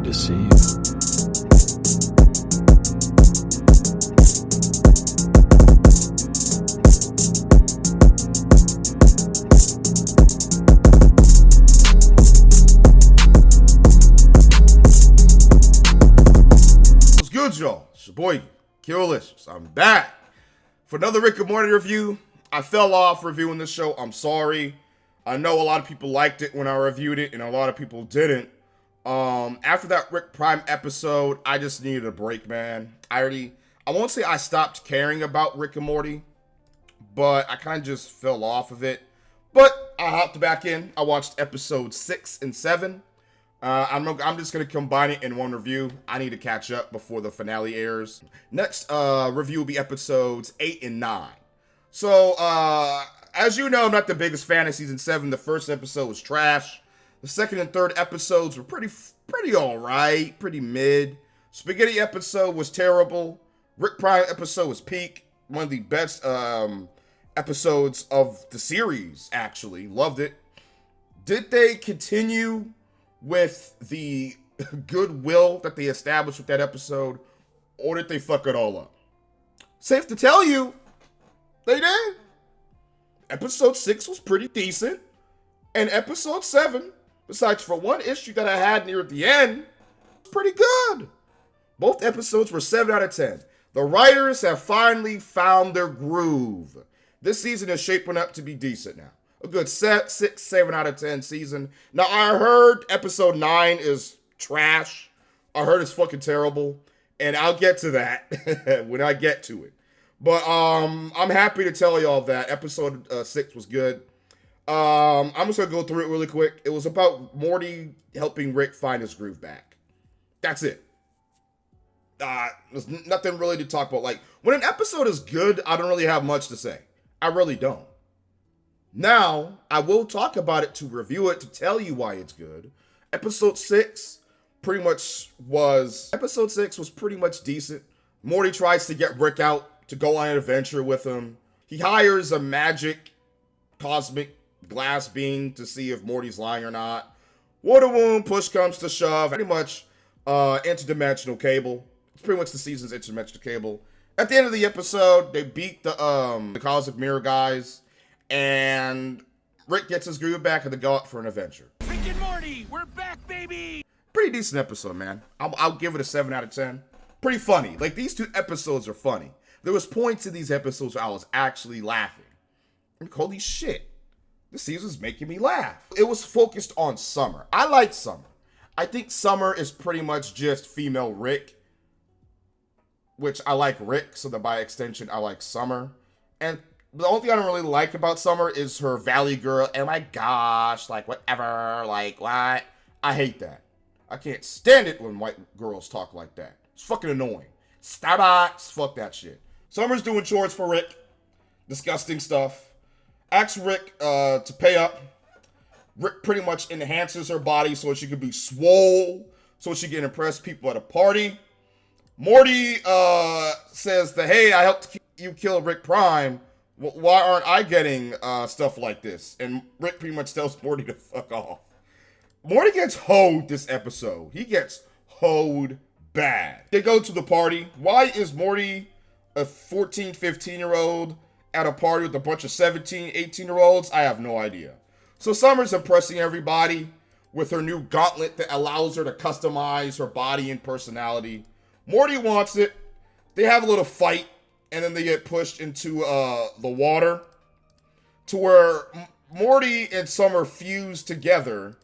to see you. What's good, y'all? It's your boy, Killlicious. I'm back for another Rick and Morty review. I fell off reviewing this show. I'm sorry. I know a lot of people liked it when I reviewed it, and a lot of people didn't. After that Rick Prime episode, I just needed a break, man. I won't say I stopped caring about Rick and Morty, but I kind of just fell off of it. But I hopped back in. I watched episodes 6 and 7. I'm just going to combine it in one review. I need to catch up before the finale airs. Next review will be episodes 8 and 9. So, as you know, I'm not the biggest fan of season 7. The first episode was trash. The second and third episodes were pretty alright, pretty mid. Spaghetti episode was terrible. Rick Prime episode was peak. One of the best episodes of the series, actually. Loved it. Did they continue with the goodwill that they established with that episode, or did they fuck it all up? Safe to tell you, they did. Episode 6 was pretty decent, and episode 7, besides for one issue that I had near the end, was pretty good. Both episodes were 7 out of 10. The writers have finally found their groove. This season is shaping up to be decent now. A good 6, 7 out of 10 season. Now, I heard episode 9 is trash. I heard it's fucking terrible. And I'll get to that when I get to it. But I'm happy to tell y'all that episode 6 was good. I'm just going to go through it really quick. It was about Morty helping Rick find his groove back. That's it. There's nothing really to talk about. Like, when an episode is good, I don't really have much to say. I really don't. Now, I will talk about it to review it, to tell you why it's good. Episode 6 was pretty much decent. Morty tries to get Rick out to go on an adventure with him. He hires a magic cosmic glass being to see if Morty's lying or not. Water wound, push comes to shove. Pretty much interdimensional cable. It's pretty much the season's interdimensional cable. At the end of the episode, they beat the cosmic mirror guys. And Rick gets his groove back and they go out for an adventure. Rick and Morty, we're back, baby! Pretty decent episode, man. I'll give it a 7 out of 10. Pretty funny. Like, these two episodes are funny. There was points in these episodes where I was actually laughing. Like, holy shit. This season's making me laugh. It was focused on Summer. I like Summer. I think Summer is pretty much just female Rick. Which I like Rick, so that by extension, I like Summer. And the only thing I don't really like about Summer is her Valley Girl. Oh my gosh, like whatever, like what? I hate that. I can't stand it when white girls talk like that. It's fucking annoying. Starbucks, fuck that shit. Summer's doing chores for Rick. Disgusting stuff. Asks Rick to pay up. Rick pretty much enhances her body so she can be swole, so she can impress people at a party. Morty says that, hey, I helped you kill Rick Prime. Why aren't I getting stuff like this? And Rick pretty much tells Morty to fuck off. Morty gets hoed this episode. He gets hoed bad. They go to the party. Why is Morty, a 14, 15-year-old, at a party with a bunch of 17, 18-year-olds? I have no idea. So Summer's impressing everybody with her new gauntlet that allows her to customize her body and personality. Morty wants it. They have a little fight. And then they get pushed into the water to where Morty and Summer fuse together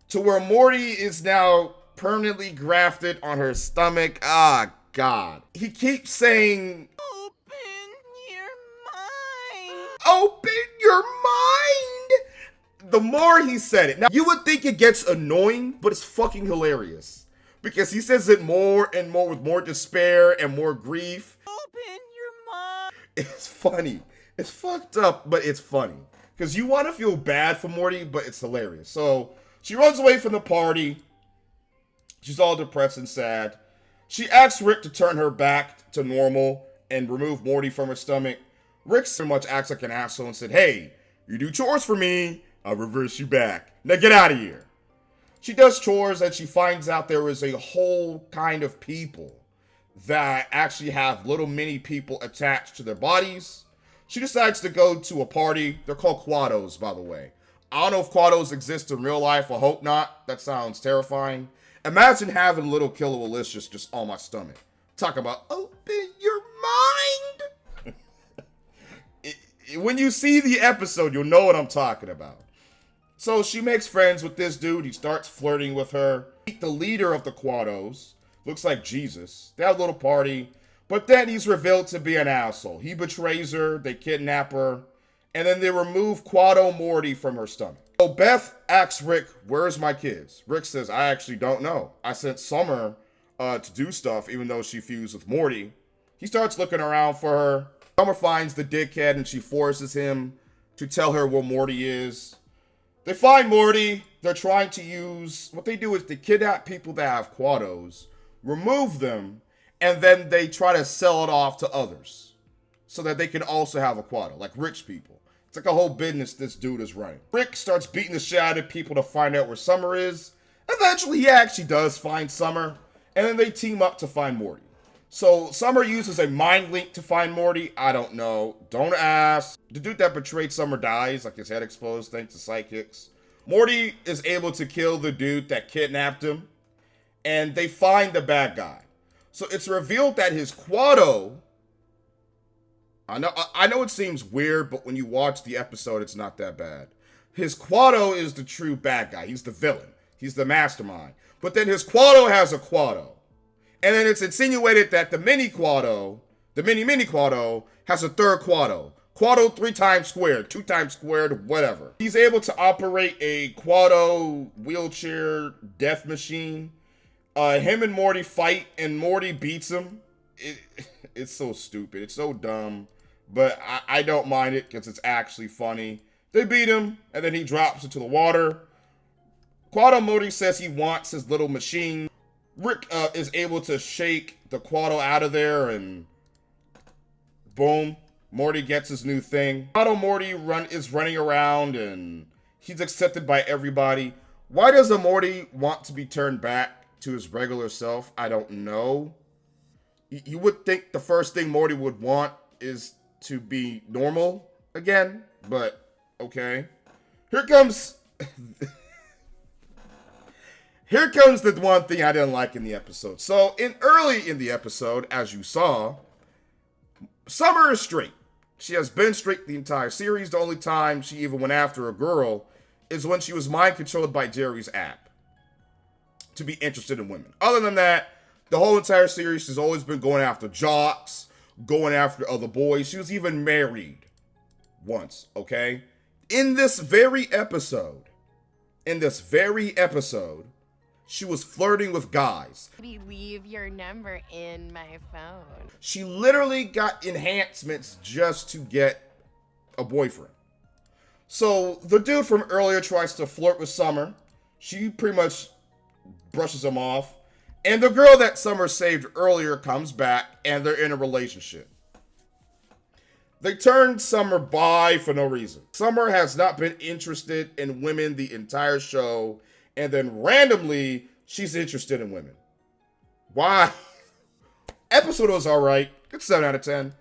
to where Morty is now permanently grafted on her stomach. Ah, God. He keeps saying, Open your mind! open your mind! The more he said it. Now, you would think it gets annoying, but it's fucking hilarious. Because he says it more and more with more despair and more grief. Open your mind! It's funny. It's fucked up, but it's funny. Because you want to feel bad for Morty, but it's hilarious. So, she runs away from the party. She's all depressed and sad. She asks Rick to turn her back to normal and remove Morty from her stomach. Rick pretty much acts like an asshole and said, hey, you do chores for me, I'll reverse you back. Now get out of here. She does chores and she finds out there is a whole kind of people that actually have little mini people attached to their bodies. She decides to go to a party. They're called Quados, by the way. I don't know if Quados exist in real life. I hope not. That sounds terrifying. Imagine having little Killer Alicious just on my stomach. Talk about open your mind. When you see the episode, you'll know what I'm talking about. So she makes friends with this dude. He starts flirting with her. The leader of the Quados looks like Jesus. They have a little party. But then he's revealed to be an asshole. He betrays her. They kidnap her. And then they remove Quado Morty from her stomach. So Beth asks Rick, where's my kids? Rick says, I actually don't know. I sent Summer to do stuff, even though she fused with Morty. He starts looking around for her. Summer finds the dickhead and she forces him to tell her where Morty is. They find Morty. They're trying to use, what they do is they kidnap people that have Quados, remove them, and then they try to sell it off to others so that they can also have a Quado, like rich people. It's like a whole business this dude is running. Rick starts beating the shit out of people to find out where Summer is. Eventually, he actually does find Summer, and then they team up to find Morty. So Summer uses a mind link to find Morty. I don't know. Don't ask. The dude that betrayed Summer dies, like his head explodes thanks to psychics. Morty is able to kill the dude that kidnapped him, and they find the bad guy. So it's revealed that his Quado, I know it seems weird, but when you watch the episode, it's not that bad. His Quado is the true bad guy. He's the villain. He's the mastermind. But then his Quado has a Quado. And then it's insinuated that the mini Quado has a third Quado. Quado 3 times squared, 2 times squared, whatever. He's able to operate a Quado wheelchair death machine. Him and Morty fight, and Morty beats him. It's so stupid. It's so dumb. But I don't mind it because it's actually funny. They beat him, and then he drops into the water. Quado Morty says he wants his little machine. Rick is able to shake the Quado out of there, and boom, Morty gets his new thing. Quado Morty is running around, and he's accepted by everybody. Why does a Morty want to be turned back to his regular self? I don't know. You would think the first thing Morty would want is to be normal again, but okay. Here comes the one thing I didn't like in the episode. So early in the episode, as you saw, Summer is straight. She has been straight the entire series. The only time she even went after a girl is when she was mind controlled by Jerry's app to be interested in women. Other than that, the whole entire series, she's always been going after jocks, going after other boys. She was even married once, okay? In this very episode, she was flirting with guys. Leave your number in my phone. She literally got enhancements just to get a boyfriend. So the dude from earlier tries to flirt with Summer. She pretty much brushes him off. And the girl that Summer saved earlier comes back, and they're in a relationship. They turned Summer bi for no reason. Summer has not been interested in women the entire show, and then randomly, she's interested in women. Why? Episode was alright. Good 7 out of 10.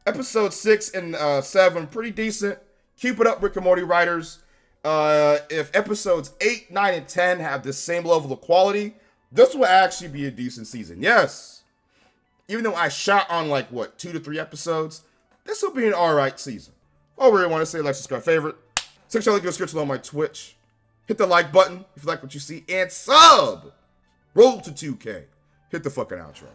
Episode 6 and 7, pretty decent. Keep it up, Rick and Morty writers. If episodes 8, 9, and 10 have the same level of quality, this will actually be a decent season. Yes. Even though I shot on 2 to 3 episodes, this will be an alright season. All I really want to say, like, subscribe, favorite. Section link in the description on my Twitch. Hit the like button if you like what you see, and sub! Roll to 2K. Hit the fucking outro.